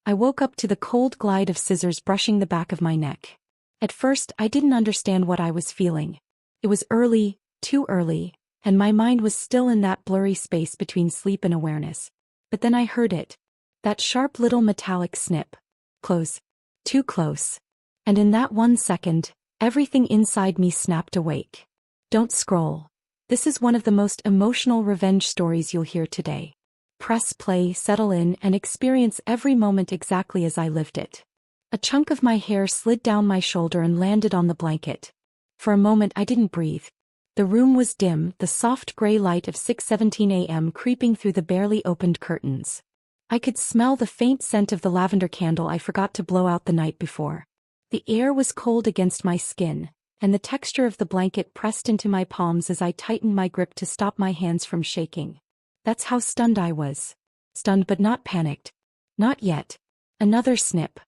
I woke up to the cold glide of scissors brushing the back of my neck. At first, I didn't understand what I was feeling. It was early, too early, and my mind was still in that blurry space between sleep and awareness. But then I heard it. That sharp little metallic snip. Close. Too close. And in that 1 second, everything inside me snapped awake. Don't scroll. This is one of the most emotional revenge stories you'll hear today. Press play, settle in, and experience every moment exactly as I lived it. A chunk of my hair slid down my shoulder and landed on the blanket. For a moment I didn't breathe. The room was dim, the soft gray light of 6:17 a.m. creeping through the barely opened curtains. I could smell the faint scent of the lavender candle I forgot to blow out the night before. The air was cold against my skin, and the texture of the blanket pressed into my palms as I tightened my grip to stop my hands from shaking. That's how stunned I was. Stunned but not panicked. Not yet. Another snip.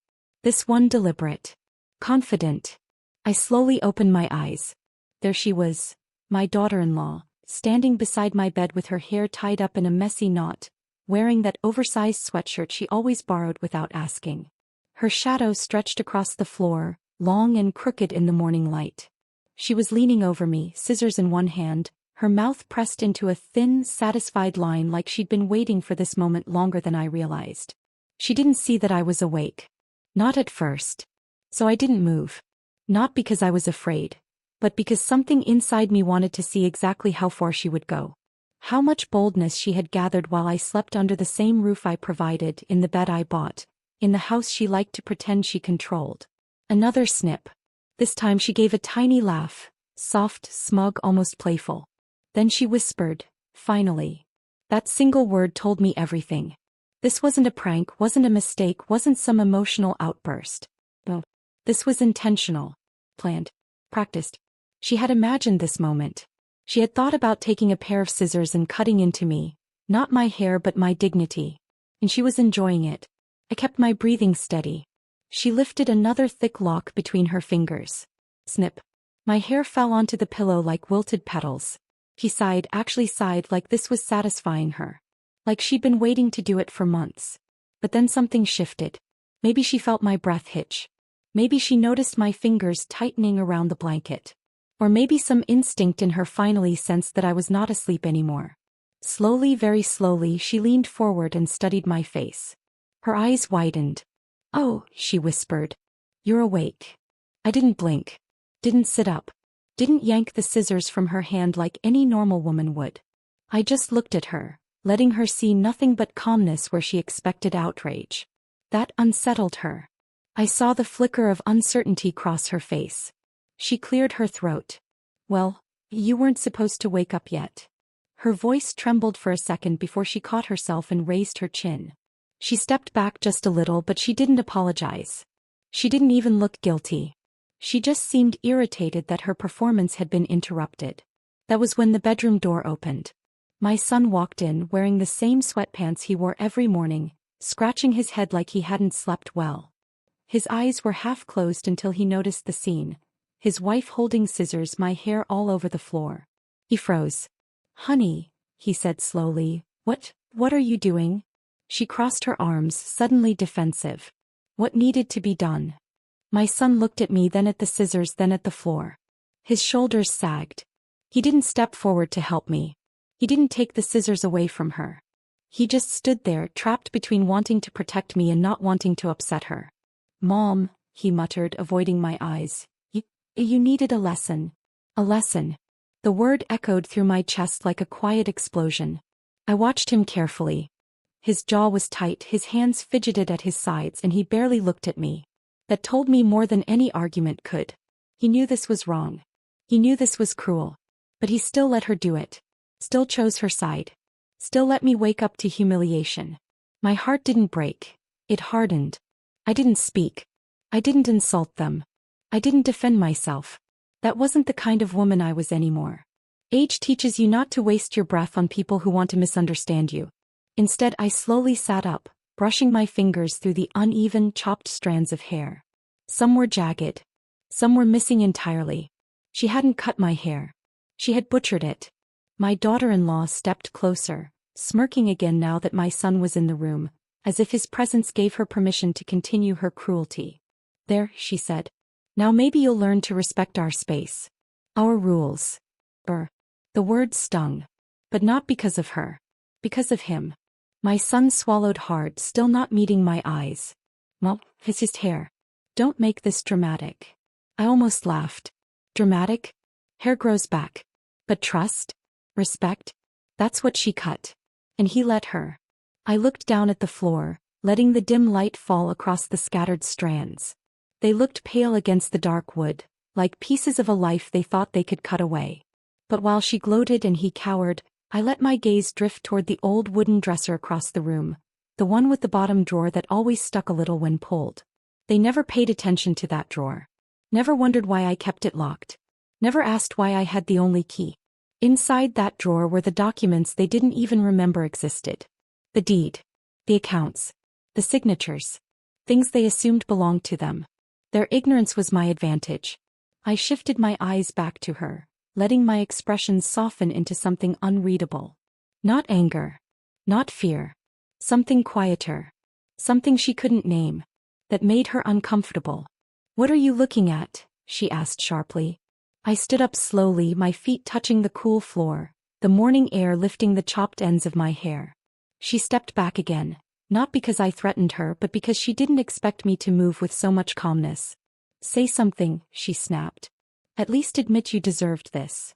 This one deliberate. Confident. I slowly opened my eyes. There she was, my daughter-in-law, standing beside my bed with her hair tied up in a messy knot, wearing that oversized sweatshirt she always borrowed without asking. Her shadow stretched across the floor, long and crooked in the morning light. She was leaning over me, scissors in one hand, her mouth pressed into a thin, satisfied line like she'd been waiting for this moment longer than I realized. She didn't see that I was awake. Not at first. So I didn't move. Not because I was afraid, but because something inside me wanted to see exactly how far she would go. How much boldness she had gathered while I slept under the same roof I provided, in the bed I bought, in the house she liked to pretend she controlled. Another snip. This time she gave a tiny laugh, soft, smug, almost playful. Then she whispered, finally. That single word told me everything. This wasn't a prank, wasn't a mistake, wasn't some emotional outburst. No. This was intentional. Planned. Practiced. She had imagined this moment. She had thought about taking a pair of scissors and cutting into me, not my hair but my dignity. And she was enjoying it. I kept my breathing steady. She lifted another thick lock between her fingers. Snip. My hair fell onto the pillow like wilted petals. He sighed, actually sighed, like this was satisfying her. Like she'd been waiting to do it for months. But then something shifted. Maybe she felt my breath hitch. Maybe she noticed my fingers tightening around the blanket. Or maybe some instinct in her finally sensed that I was not asleep anymore. Slowly, very slowly, she leaned forward and studied my face. Her eyes widened. Oh, she whispered. You're awake. I didn't blink. Didn't sit up. Didn't yank the scissors from her hand like any normal woman would. I just looked at her, letting her see nothing but calmness where she expected outrage. That unsettled her. I saw the flicker of uncertainty cross her face. She cleared her throat. Well, you weren't supposed to wake up yet. Her voice trembled for a second before she caught herself and raised her chin. She stepped back just a little, but she didn't apologize. She didn't even look guilty. She just seemed irritated that her performance had been interrupted. That was when the bedroom door opened. My son walked in wearing the same sweatpants he wore every morning, scratching his head like he hadn't slept well. His eyes were half closed until he noticed the scene. His wife holding scissors, my hair all over the floor. He froze. Honey, he said slowly, what are you doing? She crossed her arms, suddenly defensive. What needed to be done? My son looked at me, then at the scissors, then at the floor. His shoulders sagged. He didn't step forward to help me. He didn't take the scissors away from her. He just stood there, trapped between wanting to protect me and not wanting to upset her. Mom, he muttered, avoiding my eyes. You needed a lesson. A lesson. The word echoed through my chest like a quiet explosion. I watched him carefully. His jaw was tight, his hands fidgeted at his sides, and he barely looked at me. That told me more than any argument could. He knew this was wrong. He knew this was cruel. But he still let her do it. Still chose her side. Still let me wake up to humiliation. My heart didn't break. It hardened. I didn't speak. I didn't insult them. I didn't defend myself. That wasn't the kind of woman I was anymore. Age teaches you not to waste your breath on people who want to misunderstand you. Instead, I slowly sat up, brushing my fingers through the uneven, chopped strands of hair. Some were jagged. Some were missing entirely. She hadn't cut my hair. She had butchered it. My daughter-in-law stepped closer, smirking again now that my son was in the room, as if his presence gave her permission to continue her cruelty. "There," she said. "Now maybe you'll learn to respect our space. Our rules." The words stung. But not because of her. Because of him. My son swallowed hard, still not meeting my eyes. "Well, it's his hair. Don't make this dramatic." I almost laughed. Dramatic? Hair grows back. But trust? Respect? That's what she cut. And he let her. I looked down at the floor, letting the dim light fall across the scattered strands. They looked pale against the dark wood, like pieces of a life they thought they could cut away. But while she gloated and he cowered, I let my gaze drift toward the old wooden dresser across the room, the one with the bottom drawer that always stuck a little when pulled. They never paid attention to that drawer. Never wondered why I kept it locked. Never asked why I had the only key. Inside that drawer were the documents they didn't even remember existed. The deed. The accounts. The signatures. Things they assumed belonged to them. Their ignorance was my advantage. I shifted my eyes back to her, letting my expressions soften into something unreadable. Not anger. Not fear. Something quieter. Something she couldn't name. That made her uncomfortable. "What are you looking at?" she asked sharply. I stood up slowly, my feet touching the cool floor, the morning air lifting the chopped ends of my hair. She stepped back again, not because I threatened her but because she didn't expect me to move with so much calmness. "Say something," she snapped. "At least admit you deserved this."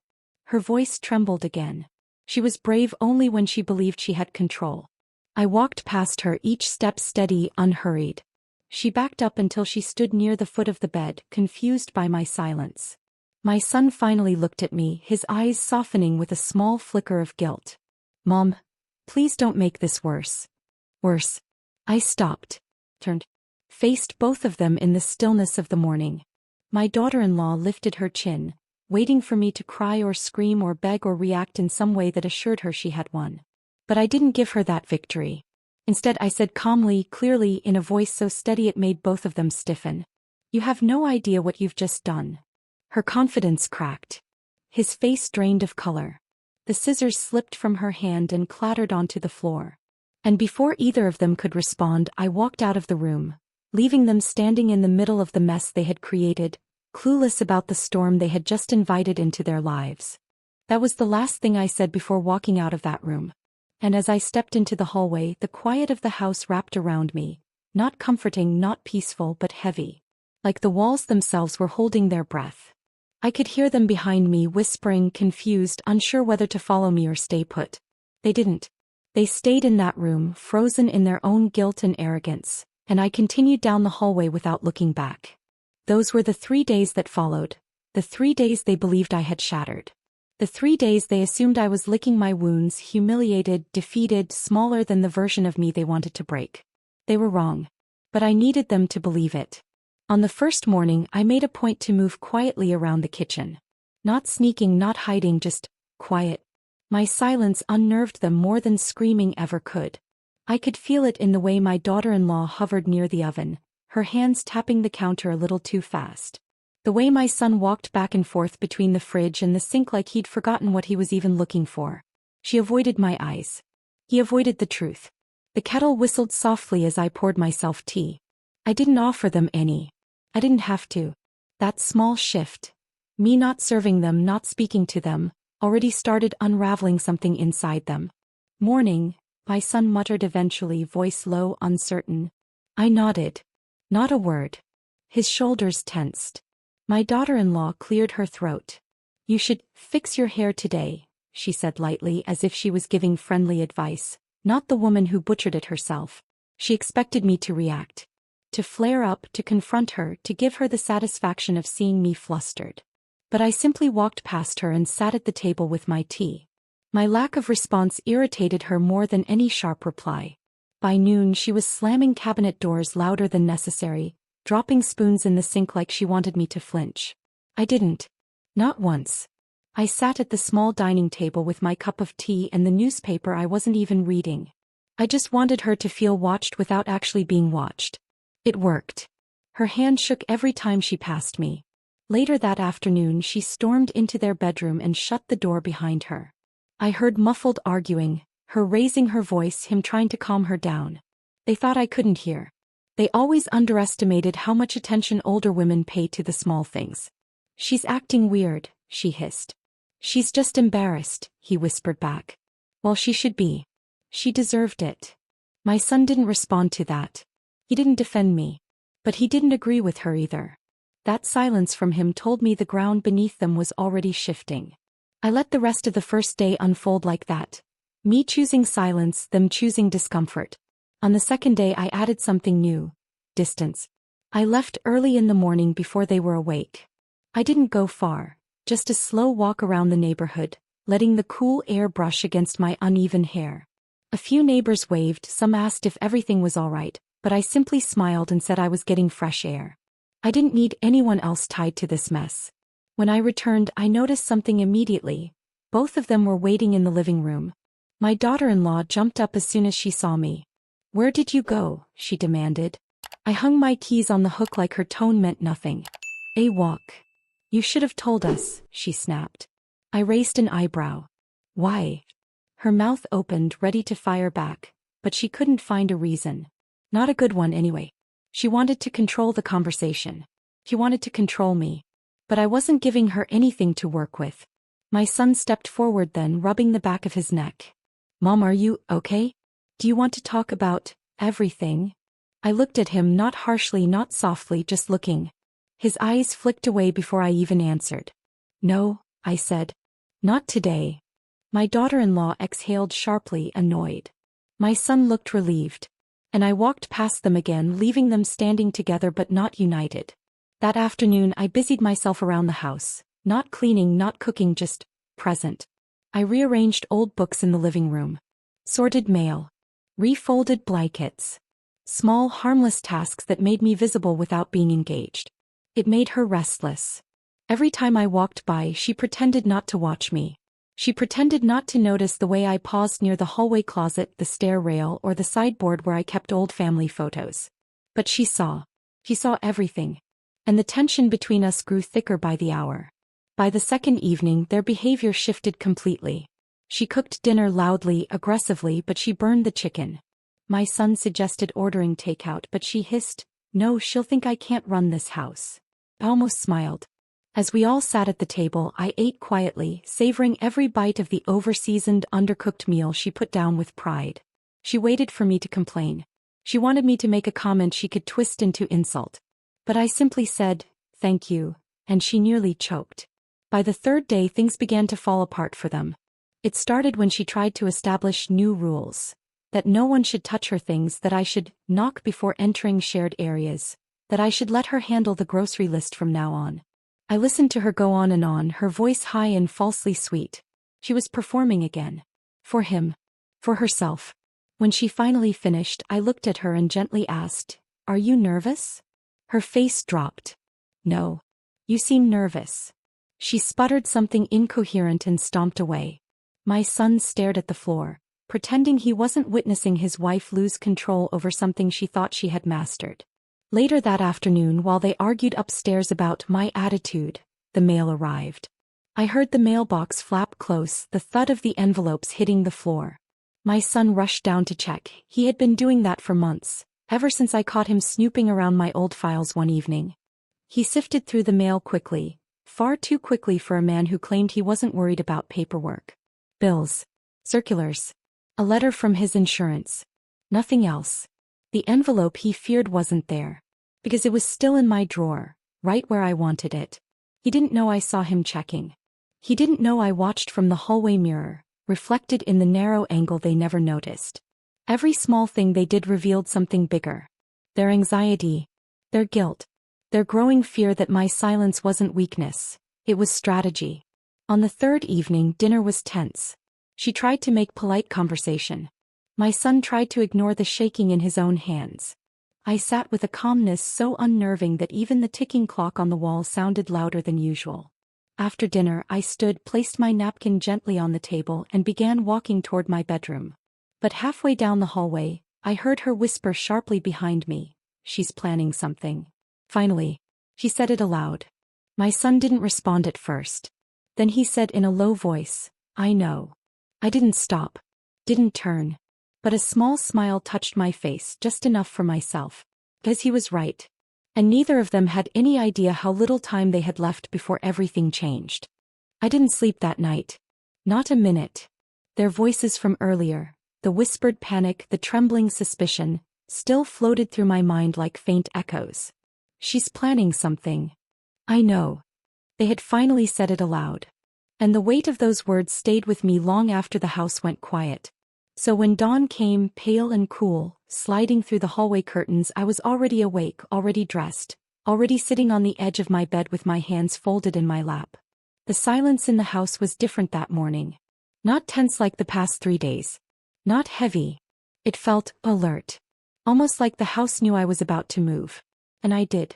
Her voice trembled again. She was brave only when she believed she had control. I walked past her, each step steady, unhurried. She backed up until she stood near the foot of the bed, confused by my silence. My son finally looked at me, his eyes softening with a small flicker of guilt. "Mom, please don't make this worse." "Worse?" I stopped, turned, faced both of them in the stillness of the morning. My daughter-in-law lifted her chin, waiting for me to cry or scream or beg or react in some way that assured her she had won. But I didn't give her that victory. Instead, I said calmly, clearly, in a voice so steady it made both of them stiffen. "You have no idea what you've just done." Her confidence cracked. His face drained of color. The scissors slipped from her hand and clattered onto the floor. And before either of them could respond, I walked out of the room, leaving them standing in the middle of the mess they had created, clueless about the storm they had just invited into their lives. That was the last thing I said before walking out of that room. And as I stepped into the hallway, the quiet of the house wrapped around me, not comforting, not peaceful, but heavy. Like the walls themselves were holding their breath. I could hear them behind me whispering, confused, unsure whether to follow me or stay put. They didn't. They stayed in that room, frozen in their own guilt and arrogance, and I continued down the hallway without looking back. Those were the 3 days that followed, the 3 days they believed I had shattered. The 3 days they assumed I was licking my wounds, humiliated, defeated, smaller than the version of me they wanted to break. They were wrong. But I needed them to believe it. On the first morning, I made a point to move quietly around the kitchen. Not sneaking, not hiding, just quiet. My silence unnerved them more than screaming ever could. I could feel it in the way my daughter-in-law hovered near the oven, her hands tapping the counter a little too fast. The way my son walked back and forth between the fridge and the sink like he'd forgotten what he was even looking for. She avoided my eyes. He avoided the truth. The kettle whistled softly as I poured myself tea. I didn't offer them any. I didn't have to. That small shift, me not serving them, not speaking to them, already started unraveling something inside them. "Morning," my son muttered eventually, voice low, uncertain. I nodded. Not a word. His shoulders tensed. My daughter-in-law cleared her throat. "You should fix your hair today," she said lightly, as if she was giving friendly advice, not the woman who butchered it herself. She expected me to react. To flare up, to confront her, to give her the satisfaction of seeing me flustered. But I simply walked past her and sat at the table with my tea. My lack of response irritated her more than any sharp reply. By noon she was slamming cabinet doors louder than necessary, dropping spoons in the sink like she wanted me to flinch. I didn't. Not once. I sat at the small dining table with my cup of tea and the newspaper I wasn't even reading. I just wanted her to feel watched without actually being watched. It worked. Her hand shook every time she passed me. Later that afternoon she stormed into their bedroom and shut the door behind her. I heard muffled arguing, her raising her voice, him trying to calm her down. They thought I couldn't hear. They always underestimated how much attention older women pay to the small things. She's acting weird, she hissed. She's just embarrassed, he whispered back. Well, she should be. She deserved it. My son didn't respond to that. He didn't defend me. But he didn't agree with her either. That silence from him told me the ground beneath them was already shifting. I let the rest of the first day unfold like that. Me choosing silence, them choosing discomfort. On the second day I added something new. Distance. I left early in the morning before they were awake. I didn't go far, just a slow walk around the neighborhood, letting the cool air brush against my uneven hair. A few neighbors waved, some asked if everything was all right, but I simply smiled and said I was getting fresh air. I didn't need anyone else tied to this mess. When I returned, I noticed something immediately. Both of them were waiting in the living room. My daughter-in-law jumped up as soon as she saw me. "Where did you go?" she demanded. I hung my keys on the hook like her tone meant nothing. "A walk." "You should have told us," she snapped. I raised an eyebrow. "Why?" Her mouth opened, ready to fire back, but she couldn't find a reason. Not a good one anyway. She wanted to control the conversation. She wanted to control me. But I wasn't giving her anything to work with. My son stepped forward then, rubbing the back of his neck. "Mom, are you okay? Do you want to talk about everything?" I looked at him, not harshly, not softly, just looking. His eyes flicked away before I even answered. "No," I said. "Not today." My daughter-in-law exhaled sharply, annoyed. My son looked relieved. And I walked past them again, leaving them standing together but not united. That afternoon I busied myself around the house, not cleaning, not cooking, just present. I rearranged old books in the living room. Sorted mail. Refolded blankets. Small, harmless tasks that made me visible without being engaged. It made her restless. Every time I walked by, she pretended not to watch me. She pretended not to notice the way I paused near the hallway closet, the stair rail, or the sideboard where I kept old family photos. But she saw. She saw everything. And the tension between us grew thicker by the hour. By the second evening, their behavior shifted completely. She cooked dinner loudly, aggressively, but she burned the chicken. My son suggested ordering takeout, but she hissed, "No, she'll think I can't run this house." I almost smiled. As we all sat at the table, I ate quietly, savoring every bite of the over-seasoned, undercooked meal she put down with pride. She waited for me to complain. She wanted me to make a comment she could twist into insult. But I simply said, "Thank you," and she nearly choked. By the third day, things began to fall apart for them. It started when she tried to establish new rules. That no one should touch her things, that I should knock before entering shared areas, that I should let her handle the grocery list from now on. I listened to her go on and on, her voice high and falsely sweet. She was performing again. For him. For herself. When she finally finished, I looked at her and gently asked, "Are you nervous?" Her face dropped. "No. You seem nervous." She sputtered something incoherent and stomped away. My son stared at the floor, pretending he wasn't witnessing his wife lose control over something she thought she had mastered. Later that afternoon, while they argued upstairs about my attitude, the mail arrived. I heard the mailbox flap close, the thud of the envelopes hitting the floor. My son rushed down to check. He had been doing that for months, ever since I caught him snooping around my old files one evening. He sifted through the mail quickly, far too quickly for a man who claimed he wasn't worried about paperwork. Bills. Circulars. A letter from his insurance. Nothing else. The envelope he feared wasn't there. Because it was still in my drawer, right where I wanted it. He didn't know I saw him checking. He didn't know I watched from the hallway mirror, reflected in the narrow angle they never noticed. Every small thing they did revealed something bigger. Their anxiety. Their guilt. Their growing fear that my silence wasn't weakness. It was strategy. On the third evening, dinner was tense. She tried to make polite conversation. My son tried to ignore the shaking in his own hands. I sat with a calmness so unnerving that even the ticking clock on the wall sounded louder than usual. After dinner, I stood, placed my napkin gently on the table, and began walking toward my bedroom. But halfway down the hallway, I heard her whisper sharply behind me, "She's planning something." Finally, she said it aloud. My son didn't respond at first. Then he said in a low voice, "I know." I didn't stop. Didn't turn. But a small smile touched my face, just enough for myself. Because he was right. And neither of them had any idea how little time they had left before everything changed. I didn't sleep that night. Not a minute. Their voices from earlier, the whispered panic, the trembling suspicion, still floated through my mind like faint echoes. She's planning something. I know. They had finally said it aloud. And the weight of those words stayed with me long after the house went quiet. So when dawn came, pale and cool, sliding through the hallway curtains, I was already awake, already dressed, already sitting on the edge of my bed with my hands folded in my lap. The silence in the house was different that morning. Not tense like the past 3 days. Not heavy. It felt alert. Almost like the house knew I was about to move. And I did.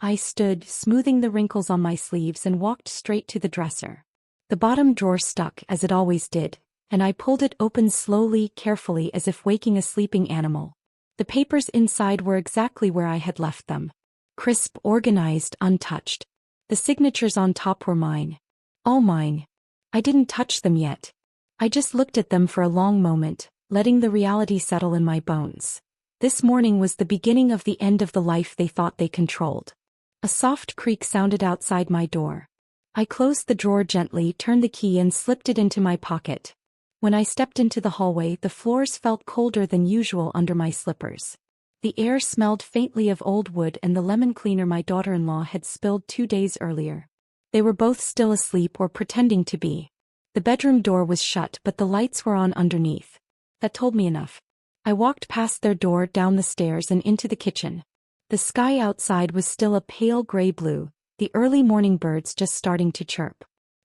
I stood, smoothing the wrinkles on my sleeves, and walked straight to the dresser. The bottom drawer stuck, as it always did, and I pulled it open slowly, carefully, as if waking a sleeping animal. The papers inside were exactly where I had left them. Crisp, organized, untouched. The signatures on top were mine. All mine. I didn't touch them yet. I just looked at them for a long moment, letting the reality settle in my bones. This morning was the beginning of the end of the life they thought they controlled. A soft creak sounded outside my door. I closed the drawer gently, turned the key, and slipped it into my pocket. When I stepped into the hallway, the floors felt colder than usual under my slippers. The air smelled faintly of old wood and the lemon cleaner my daughter-in-law had spilled 2 days earlier. They were both still asleep or pretending to be. The bedroom door was shut, but the lights were on underneath. That told me enough. I walked past their door, down the stairs, and into the kitchen. The sky outside was still a pale gray blue, the early morning birds just starting to chirp.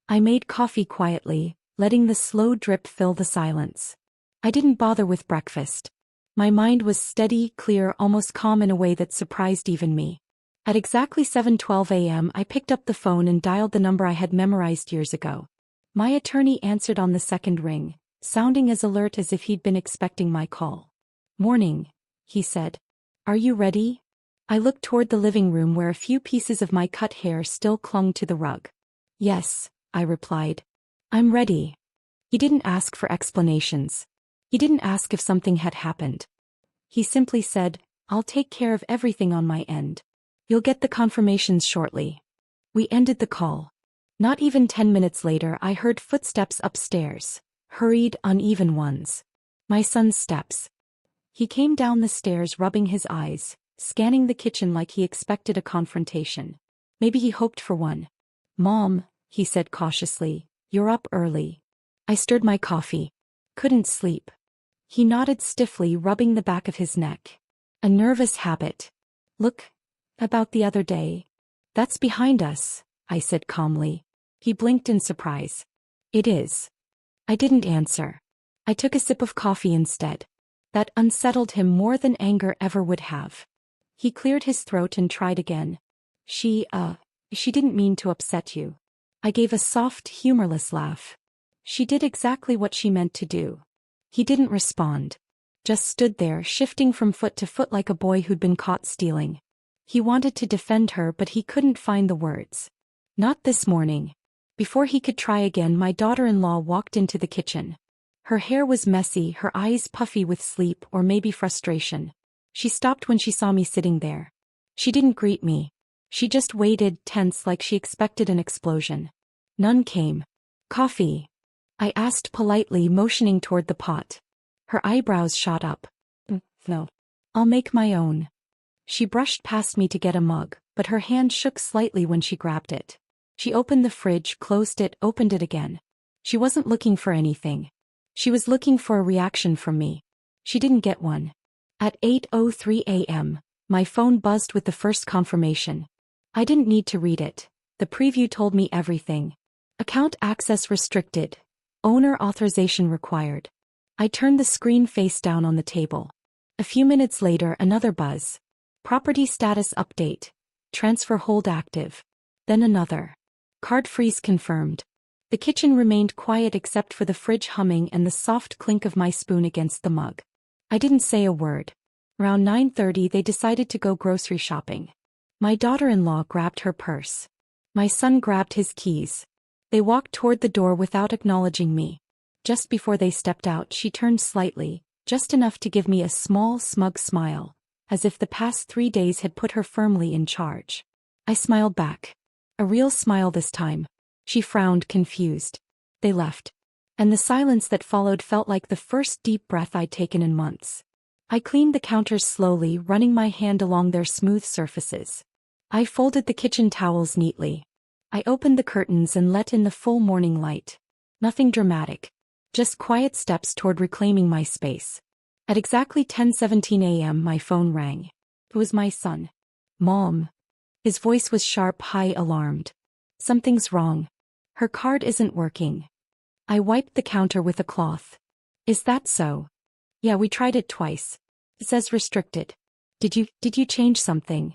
I made coffee quietly, letting the slow drip fill the silence. I didn't bother with breakfast. My mind was steady, clear, almost calm in a way that surprised even me. At exactly 7:12 a.m. I picked up the phone and dialed the number I had memorized years ago. My attorney answered on the second ring, sounding as alert as if he'd been expecting my call. "Morning," he said. "Are you ready?" I looked toward the living room where a few pieces of my cut hair still clung to the rug. "Yes," I replied. "I'm ready." He didn't ask for explanations. He didn't ask if something had happened. He simply said, "I'll take care of everything on my end. You'll get the confirmations shortly." We ended the call. Not even 10 minutes later, I heard footsteps upstairs, hurried, uneven ones. My son's steps. He came down the stairs, rubbing his eyes, scanning the kitchen like he expected a confrontation. Maybe he hoped for one. "Mom," he said cautiously, "you're up early." I stirred my coffee. Couldn't sleep. He nodded stiffly, rubbing the back of his neck. "A nervous habit. Look, about the other day." "That's behind us," I said calmly. He blinked in surprise. "It is." I didn't answer. I took a sip of coffee instead. That unsettled him more than anger ever would have. He cleared his throat and tried again. She didn't mean to upset you." I gave a soft, humorless laugh. She did exactly what she meant to do. He didn't respond. Just stood there, shifting from foot to foot like a boy who'd been caught stealing. He wanted to defend her, but he couldn't find the words. Not this morning. Before he could try again, my daughter-in-law walked into the kitchen. Her hair was messy, her eyes puffy with sleep or maybe frustration. She stopped when she saw me sitting there. She didn't greet me. She just waited, tense, like she expected an explosion. None came. "Coffee?" I asked politely, motioning toward the pot. Her eyebrows shot up. "No. I'll make my own." She brushed past me to get a mug, but her hand shook slightly when she grabbed it. She opened the fridge, closed it, opened it again. She wasn't looking for anything. She was looking for a reaction from me. She didn't get one. At 8:03 a.m., my phone buzzed with the first confirmation. I didn't need to read it. The preview told me everything. Account access restricted. Owner authorization required. I turned the screen face down on the table. A few minutes later, another buzz. Property status update. Transfer hold active. Then another. Card freeze confirmed. The kitchen remained quiet except for the fridge humming and the soft clink of my spoon against the mug. I didn't say a word. Around 9:30 they decided to go grocery shopping. My daughter-in-law grabbed her purse. My son grabbed his keys. They walked toward the door without acknowledging me. Just before they stepped out, she turned slightly, just enough to give me a small, smug smile, as if the past 3 days had put her firmly in charge. I smiled back. A real smile this time. She frowned, confused. They left. And the silence that followed felt like the first deep breath I'd taken in months. I cleaned the counters slowly, running my hand along their smooth surfaces. I folded the kitchen towels neatly. I opened the curtains and let in the full morning light. Nothing dramatic. Just quiet steps toward reclaiming my space. At exactly 10:17 a.m. my phone rang. It was my son. "Mom." His voice was sharp, high, alarmed. "Something's wrong. Her card isn't working." I wiped the counter with a cloth. "Is that so?" "Yeah, we tried it twice. It says restricted." Did you change something?"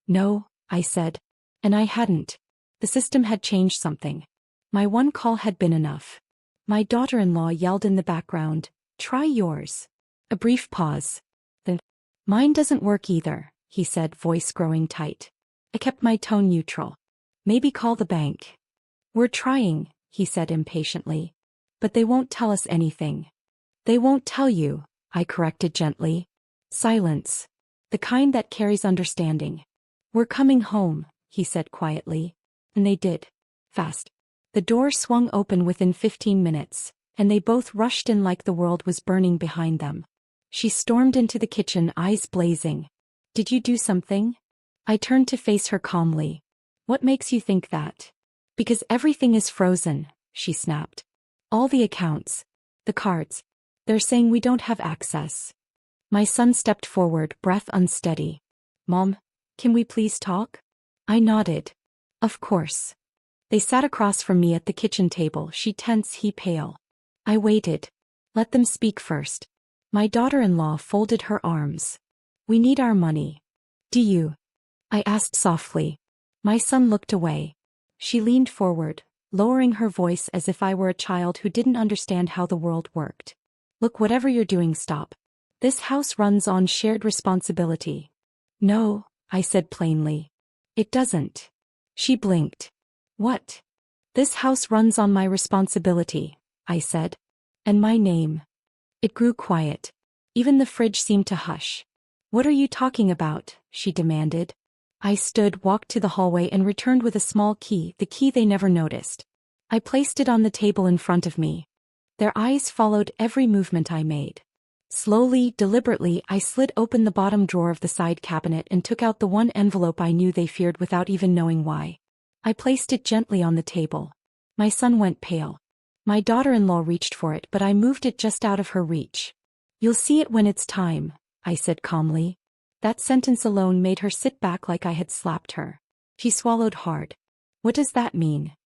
"No," I said. And I hadn't. The system had changed something. My one call had been enough. My daughter-in-law yelled in the background, "Try yours." A brief pause. Then, "Mine doesn't work either," he said, voice growing tight. I kept my tone neutral. "Maybe call the bank." "We're trying," he said impatiently. "But they won't tell us anything." "They won't tell you," I corrected gently. "Silence. The kind that carries understanding." "We're coming home," he said quietly. And they did. Fast. The door swung open within 15 minutes, and they both rushed in like the world was burning behind them. She stormed into the kitchen, eyes blazing. "Did you do something?" I turned to face her calmly. "What makes you think that?" "Because everything is frozen," she snapped. "All the accounts. The cards. They're saying we don't have access." My son stepped forward, breath unsteady. "Mom, can we please talk?" I nodded. "Of course." They sat across from me at the kitchen table, she tense, he pale. I waited. Let them speak first. My daughter-in-law folded her arms. "We need our money." "Do you?" I asked softly. My son looked away. She leaned forward, lowering her voice as if I were a child who didn't understand how the world worked. "Look, whatever you're doing, stop. This house runs on shared responsibility." "No," I said plainly. "It doesn't." She blinked. "What?" "This house runs on my responsibility," I said. "And my name." It grew quiet. Even the fridge seemed to hush. "What are you talking about?" she demanded. I stood, walked to the hallway and returned with a small key, the key they never noticed. I placed it on the table in front of me. Their eyes followed every movement I made. Slowly, deliberately, I slid open the bottom drawer of the side cabinet and took out the one envelope I knew they feared without even knowing why. I placed it gently on the table. My son went pale. My daughter-in-law reached for it, but I moved it just out of her reach. "You'll see it when it's time," I said calmly. That sentence alone made her sit back like I had slapped her. She swallowed hard. "What does that mean?"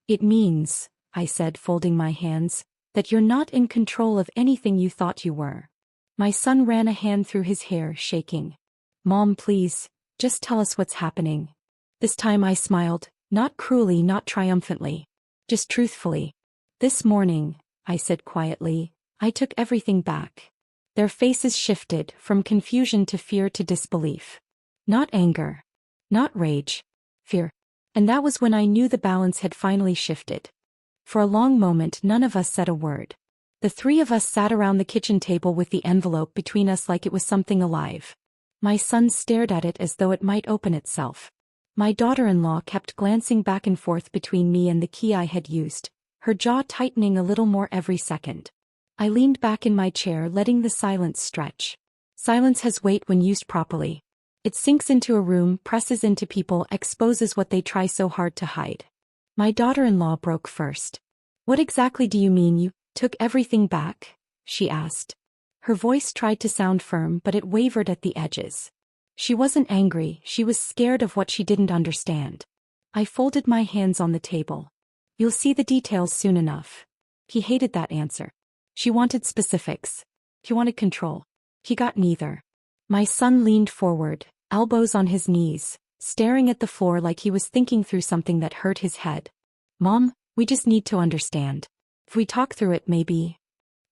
"It means," I said, folding my hands, "that you're not in control of anything you thought you were." My son ran a hand through his hair, shaking. "Mom, please, just tell us what's happening." This time I smiled, not cruelly, not triumphantly. Just truthfully. "This morning," I said quietly, "I took everything back." Their faces shifted, from confusion to fear to disbelief. Not anger. Not rage. Fear. And that was when I knew the balance had finally shifted. For a long moment none of us said a word. The three of us sat around the kitchen table with the envelope between us like it was something alive. My son stared at it as though it might open itself. My daughter-in-law kept glancing back and forth between me and the key I had used, her jaw tightening a little more every second. I leaned back in my chair, letting the silence stretch. Silence has weight when used properly. It sinks into a room, presses into people, exposes what they try so hard to hide. My daughter-in-law broke first. "What exactly do you mean you took everything back?" she asked. Her voice tried to sound firm, but it wavered at the edges. She wasn't angry, she was scared of what she didn't understand. I folded my hands on the table. "You'll see the details soon enough." He hated that answer. She wanted specifics. He wanted control. He got neither. My son leaned forward, elbows on his knees, staring at the floor like he was thinking through something that hurt his head. "Mom, we just need to understand. If we talk through it, maybe."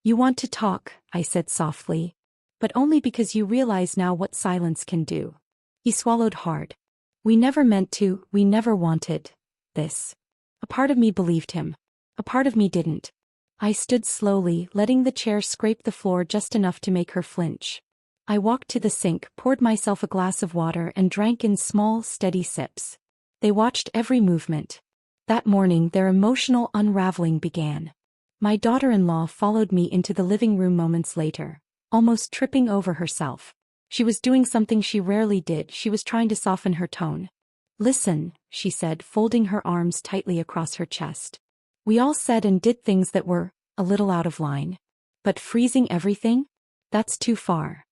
"You want to talk," I said softly. "But only because you realize now what silence can do." He swallowed hard. "We never meant to, we never wanted this." A part of me believed him. A part of me didn't. I stood slowly, letting the chair scrape the floor just enough to make her flinch. I walked to the sink, poured myself a glass of water and drank in small, steady sips. They watched every movement. That morning their emotional unraveling began. My daughter-in-law followed me into the living room moments later, almost tripping over herself. She was doing something she rarely did. She was trying to soften her tone. "Listen," she said, folding her arms tightly across her chest. "We all said and did things that were a little out of line. But freezing everything? That's too far."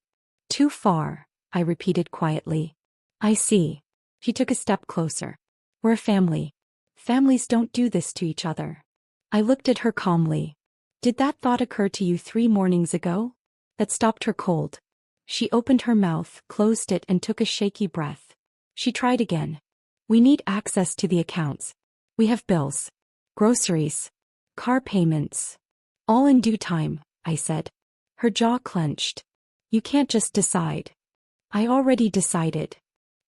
"Too far," I repeated quietly. "I see." He took a step closer. "We're a family. Families don't do this to each other." I looked at her calmly. "Did that thought occur to you 3 mornings ago?" That stopped her cold. She opened her mouth, closed it and took a shaky breath. She tried again. "We need access to the accounts. We have bills. Groceries. Car payments. All in due time," I said. Her jaw clenched. "You can't just decide." "I already decided."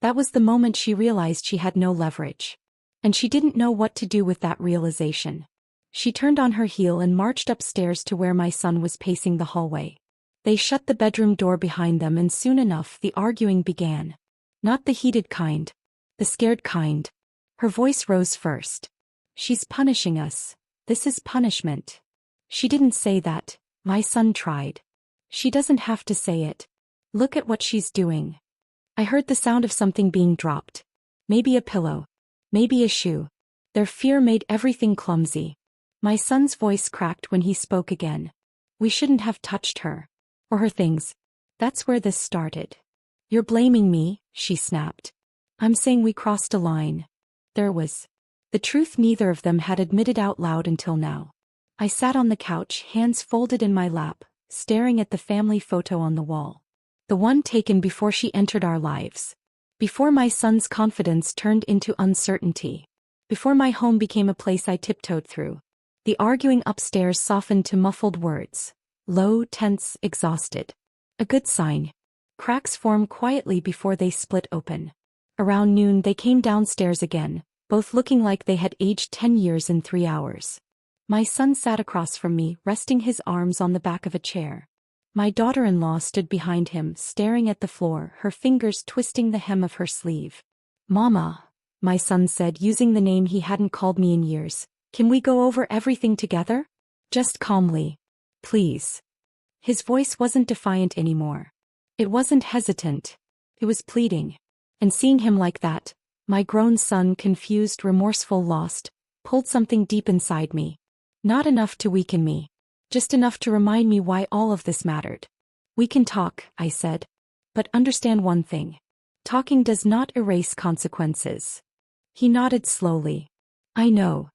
That was the moment she realized she had no leverage. And she didn't know what to do with that realization. She turned on her heel and marched upstairs to where my son was pacing the hallway. They shut the bedroom door behind them and soon enough the arguing began. Not the heated kind. The scared kind. Her voice rose first. "She's punishing us. This is punishment." She didn't say that. My son tried. "She doesn't have to say it. Look at what she's doing." I heard the sound of something being dropped. Maybe a pillow. Maybe a shoe. Their fear made everything clumsy. My son's voice cracked when he spoke again. "We shouldn't have touched her. Or her things. That's where this started." "You're blaming me," she snapped. "I'm saying we crossed a line." There was the truth neither of them had admitted out loud until now. I sat on the couch, hands folded in my lap, staring at the family photo on the wall. The one taken before she entered our lives. Before my son's confidence turned into uncertainty. Before my home became a place I tiptoed through. The arguing upstairs softened to muffled words. Low, tense, exhausted. A good sign. Cracks formed quietly before they split open. Around noon they came downstairs again, both looking like they had aged 10 years in 3 hours. My son sat across from me, resting his arms on the back of a chair. My daughter-in-law stood behind him, staring at the floor, her fingers twisting the hem of her sleeve. "Mama," my son said, using the name he hadn't called me in years, "can we go over everything together? Just calmly. Please." His voice wasn't defiant anymore. It wasn't hesitant. It was pleading. And seeing him like that, my grown son, confused, remorseful, lost, pulled something deep inside me. Not enough to weaken me. Just enough to remind me why all of this mattered. "We can talk," I said. "But understand one thing. Talking does not erase consequences." He nodded slowly. "I know."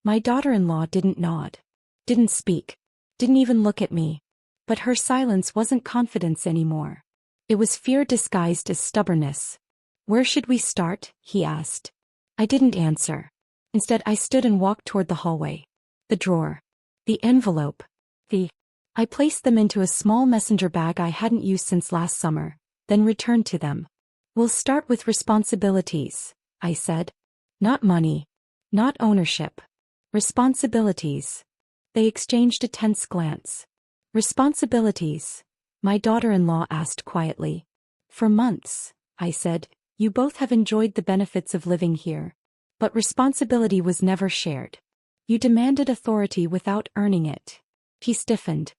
My daughter-in-law didn't nod. Didn't speak. Didn't even look at me. But her silence wasn't confidence anymore. It was fear disguised as stubbornness. "Where should we start?" he asked. I didn't answer. Instead I stood and walked toward the hallway. The drawer. The envelope. I placed them into a small messenger bag I hadn't used since last summer, then returned to them. "We'll start with responsibilities," I said. "Not money. Not ownership. Responsibilities." They exchanged a tense glance. "Responsibilities?" my daughter-in-law asked quietly. "For months," I said, "you both have enjoyed the benefits of living here. But responsibility was never shared. You demanded authority without earning it." He stiffened.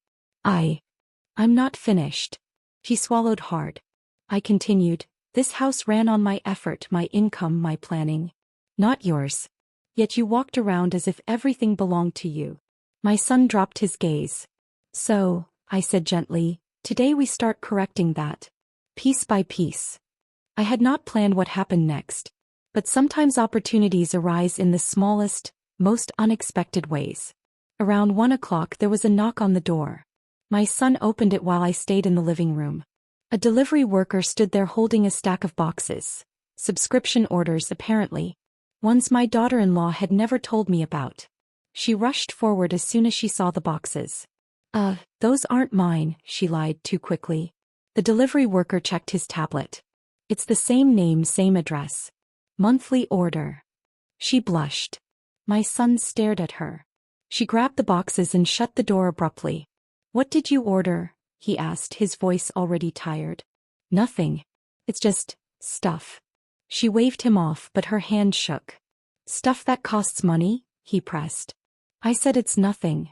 I'm not finished." He swallowed hard. I continued, "This house ran on my effort, my income, my planning. Not yours. Yet you walked around as if everything belonged to you." My son dropped his gaze. "So," I said gently, "today we start correcting that. Piece by piece." I had not planned what happened next. But sometimes opportunities arise in the smallest, most unexpected ways. Around 1 o'clock there was a knock on the door. My son opened it while I stayed in the living room. A delivery worker stood there holding a stack of boxes. Subscription orders, apparently. Ones my daughter-in-law had never told me about. She rushed forward as soon as she saw the boxes. Those aren't mine," she lied too quickly. The delivery worker checked his tablet. "It's the same name, same address. Monthly order." She blushed. My son stared at her. She grabbed the boxes and shut the door abruptly. "What did you order?" he asked, his voice already tired. "Nothing. It's just stuff." She waved him off, but her hand shook. "Stuff that costs money?" he pressed. I said it's nothing.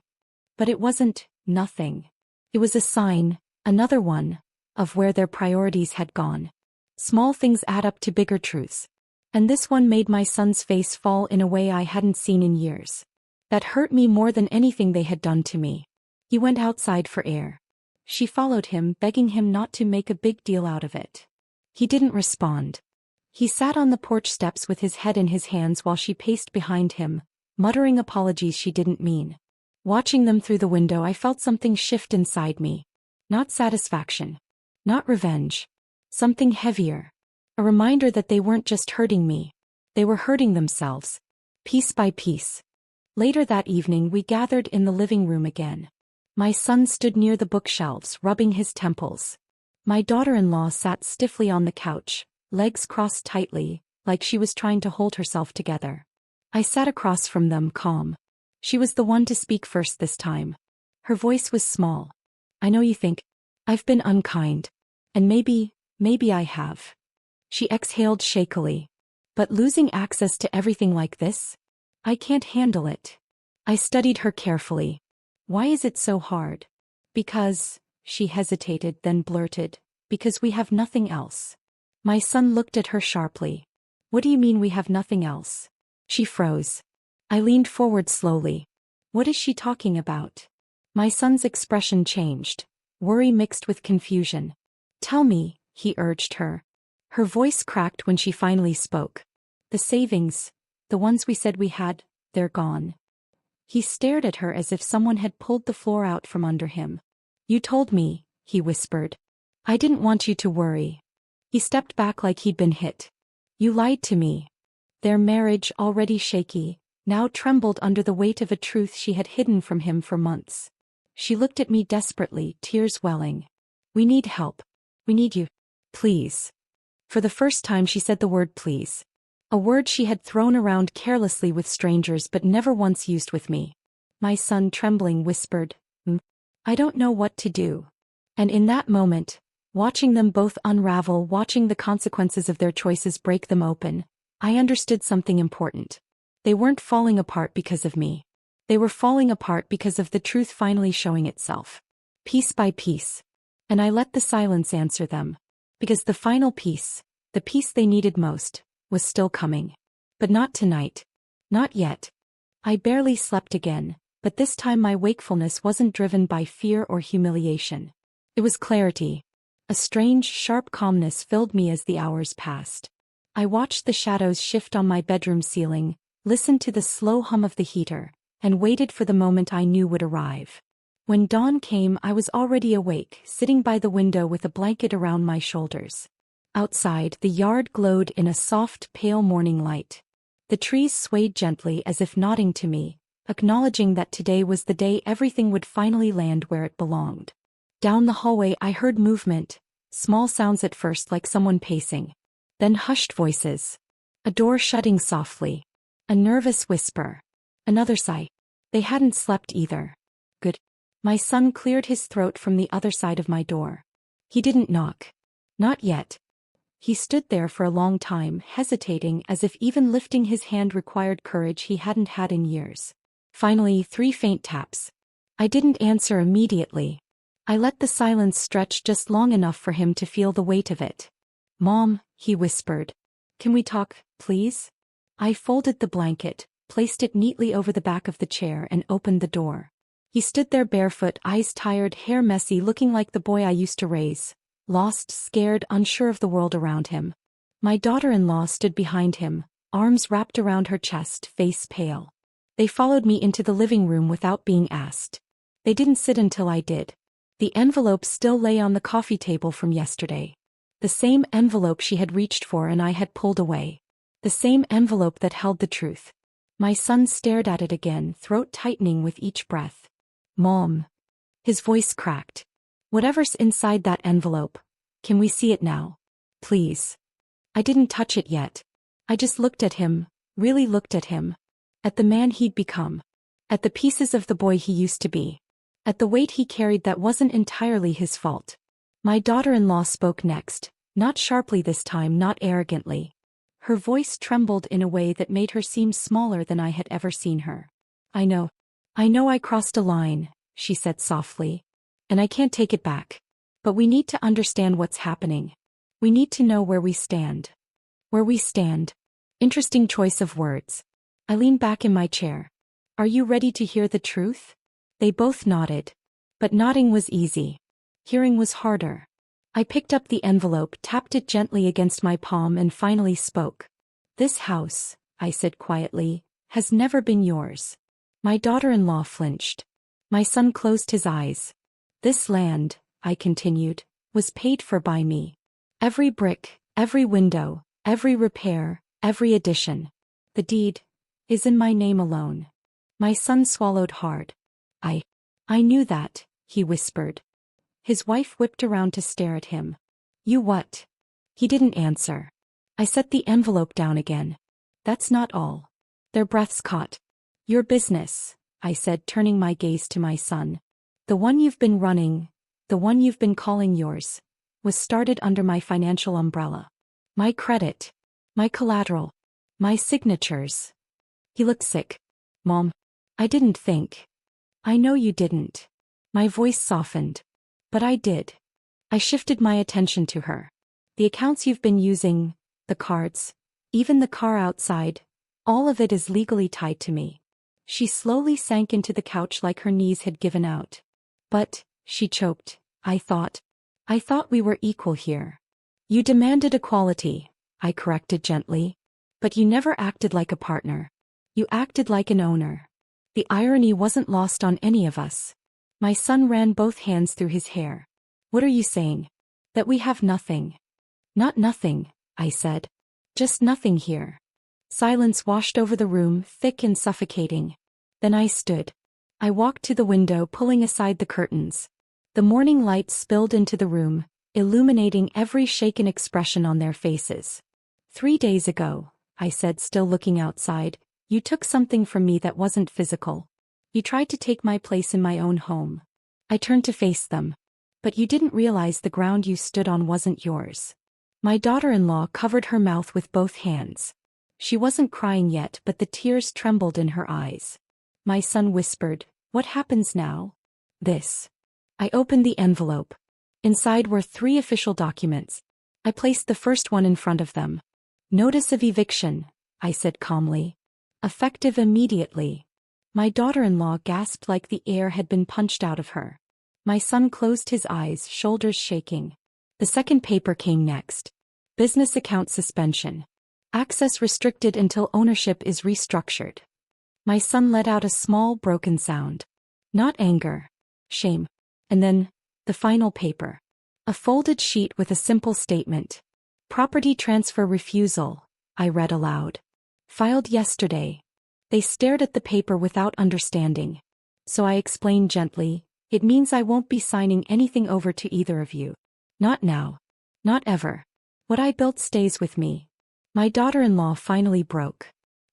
But it wasn't nothing. It was a sign, another one, of where their priorities had gone. Small things add up to bigger truths. And this one made my son's face fall in a way I hadn't seen in years. That hurt me more than anything they had done to me. He went outside for air. She followed him, begging him not to make a big deal out of it. He didn't respond. He sat on the porch steps with his head in his hands while she paced behind him, muttering apologies she didn't mean. Watching them through the window, I felt something shift inside me. Not satisfaction. Not revenge. Something heavier. A reminder that they weren't just hurting me. They were hurting themselves. Piece by piece. Later that evening we gathered in the living room again. My son stood near the bookshelves, rubbing his temples. My daughter-in-law sat stiffly on the couch, legs crossed tightly, like she was trying to hold herself together. I sat across from them, calm. She was the one to speak first this time. Her voice was small. "I know you think I've been unkind. And maybe I have." She exhaled shakily. "But losing access to everything like this? I can't handle it." I studied her carefully. "Why is it so hard?" "Because," she hesitated, then blurted, "because we have nothing else." My son looked at her sharply. "What do you mean we have nothing else?" She froze. I leaned forward slowly. "What is she talking about?" My son's expression changed, worry mixed with confusion. "Tell me," he urged her. Her voice cracked when she finally spoke. "The savings, the ones we said we had, they're gone." He stared at her as if someone had pulled the floor out from under him. "You told me," he whispered. "I didn't want you to worry." He stepped back like he'd been hit. "You lied to me." Their marriage, already shaky, now trembled under the weight of a truth she had hidden from him for months. She looked at me desperately, tears welling. "We need help. We need you. Please." For the first time she said the word please. A word she had thrown around carelessly with strangers but never once used with me. My son, trembling, whispered, "I don't know what to do." And in that moment, watching them both unravel, watching the consequences of their choices break them open, I understood something important. They weren't falling apart because of me. They were falling apart because of the truth finally showing itself. Piece by piece. And I let the silence answer them. Because the final piece, the piece they needed most, was still coming. But not tonight. Not yet. I barely slept again, but this time my wakefulness wasn't driven by fear or humiliation. It was clarity. A strange, sharp calmness filled me as the hours passed. I watched the shadows shift on my bedroom ceiling, listened to the slow hum of the heater, and waited for the moment I knew would arrive. When dawn came, I was already awake, sitting by the window with a blanket around my shoulders. Outside, the yard glowed in a soft, pale morning light. The trees swayed gently as if nodding to me, acknowledging that today was the day everything would finally land where it belonged. Down the hallway I heard movement, small sounds at first like someone pacing. Then hushed voices. A door shutting softly. A nervous whisper. Another sigh. They hadn't slept either. Good. My son cleared his throat from the other side of my door. He didn't knock. Not yet. He stood there for a long time, hesitating as if even lifting his hand required courage he hadn't had in years. Finally, 3 faint taps. I didn't answer immediately. I let the silence stretch just long enough for him to feel the weight of it. "Mom," he whispered. "Can we talk, please?" I folded the blanket, placed it neatly over the back of the chair, and opened the door. He stood there barefoot, eyes tired, hair messy, looking like the boy I used to raise. Lost, scared, unsure of the world around him. My daughter-in-law stood behind him, arms wrapped around her chest, face pale. They followed me into the living room without being asked. They didn't sit until I did. The envelope still lay on the coffee table from yesterday. The same envelope she had reached for and I had pulled away. The same envelope that held the truth. My son stared at it again, throat tightening with each breath. "Mom." His voice cracked. "Whatever's inside that envelope, can we see it now? Please." I didn't touch it yet. I just looked at him, really looked at him. At the man he'd become. At the pieces of the boy he used to be. At the weight he carried that wasn't entirely his fault. My daughter-in-law spoke next, not sharply this time, not arrogantly. Her voice trembled in a way that made her seem smaller than I had ever seen her. I know I crossed a line, she said softly. And I can't take it back. But we need to understand what's happening. We need to know where we stand. Where we stand. Interesting choice of words. I leaned back in my chair. Are you ready to hear the truth? They both nodded. But nodding was easy. Hearing was harder. I picked up the envelope, tapped it gently against my palm and finally spoke. This house, I said quietly, has never been yours. My daughter-in-law flinched. My son closed his eyes. This land, I continued, was paid for by me. Every brick, every window, every repair, every addition. The deed is in my name alone. My son swallowed hard. I knew that, he whispered. His wife whipped around to stare at him. You what? He didn't answer. I set the envelope down again. That's not all. Their breaths caught. Your business, I said, turning my gaze to my son. The one you've been running, the one you've been calling yours, was started under my financial umbrella. My credit, my collateral, my signatures. He looked sick. Mom, I didn't think. I know you didn't. My voice softened. But I did. I shifted my attention to her. The accounts you've been using, the cards, even the car outside, all of it is legally tied to me. She slowly sank into the couch like her knees had given out. But, she choked, I thought we were equal here. You demanded equality, I corrected gently. But you never acted like a partner. You acted like an owner. The irony wasn't lost on any of us. My son ran both hands through his hair. What are you saying? That we have nothing? Not nothing, I said. Just nothing here. Silence washed over the room, thick and suffocating. Then I stood. I walked to the window, pulling aside the curtains. The morning light spilled into the room, illuminating every shaken expression on their faces. 3 days ago, I said, still looking outside, you took something from me that wasn't physical. You tried to take my place in my own home. I turned to face them. But you didn't realize the ground you stood on wasn't yours. My daughter-in-law covered her mouth with both hands. She wasn't crying yet, but the tears trembled in her eyes. My son whispered, What happens now? This. I opened the envelope. Inside were 3 official documents. I placed the first one in front of them. Notice of eviction, I said calmly. Effective immediately. My daughter-in-law gasped like the air had been punched out of her. My son closed his eyes, shoulders shaking. The second paper came next. Business account suspension. Access restricted until ownership is restructured. My son let out a small broken sound. Not anger. Shame. And then, the final paper. A folded sheet with a simple statement. Property transfer refusal, I read aloud. Filed yesterday. They stared at the paper without understanding. So I explained gently, it means I won't be signing anything over to either of you. Not now. Not ever. What I built stays with me. My daughter-in-law finally broke.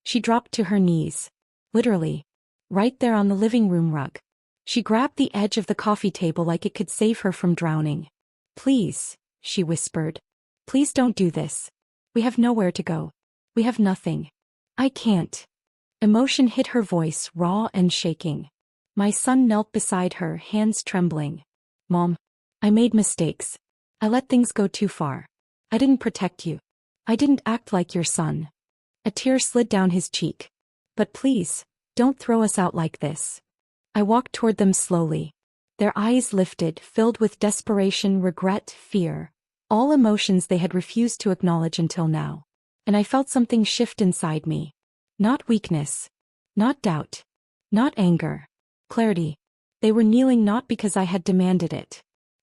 She dropped to her knees. Literally. Right there on the living room rug. She grabbed the edge of the coffee table like it could save her from drowning. Please, she whispered. Please don't do this. We have nowhere to go. We have nothing. I can't. Emotion hit her voice, raw and shaking. My son knelt beside her, hands trembling. Mom, I made mistakes. I let things go too far. I didn't protect you. I didn't act like your son. A tear slid down his cheek. But please, don't throw us out like this. I walked toward them slowly. Their eyes lifted, filled with desperation, regret, fear. All emotions they had refused to acknowledge until now. And I felt something shift inside me. Not weakness. Not doubt. Not anger. Clarity. They were kneeling not because I had demanded it.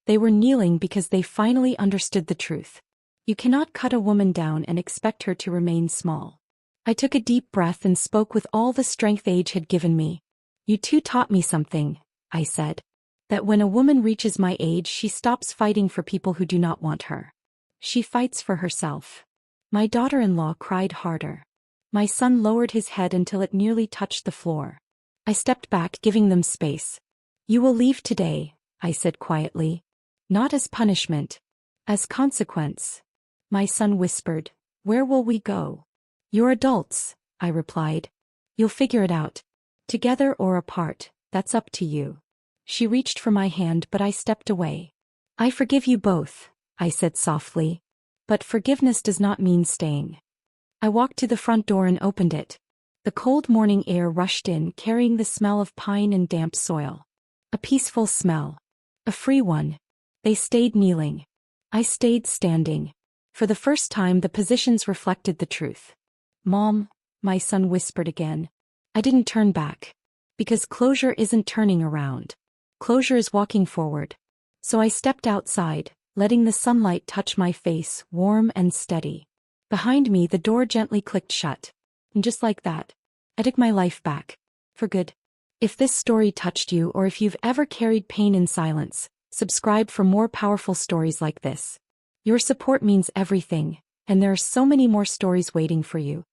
They were kneeling because they finally understood the truth. You cannot cut a woman down and expect her to remain small. I took a deep breath and spoke with all the strength age had given me. You two taught me something, I said. That when a woman reaches my age, she stops fighting for people who do not want her. She fights for herself. My daughter-in-law cried harder. My son lowered his head until it nearly touched the floor. I stepped back, giving them space. You will leave today, I said quietly. Not as punishment. As consequence. My son whispered, where will we go? You're adults, I replied. You'll figure it out. Together or apart, that's up to you. She reached for my hand, but I stepped away. I forgive you both, I said softly. But forgiveness does not mean staying. I walked to the front door and opened it. The cold morning air rushed in, carrying the smell of pine and damp soil. A peaceful smell. A free one. They stayed kneeling. I stayed standing. For the first time, the positions reflected the truth. Mom, my son whispered again. I didn't turn back. Because closure isn't turning around. Closure is walking forward. So I stepped outside, letting the sunlight touch my face, warm and steady. Behind me, the door gently clicked shut. And just like that, I took my life back. For good. If this story touched you, or if you've ever carried pain in silence, subscribe for more powerful stories like this. Your support means everything, and there are so many more stories waiting for you.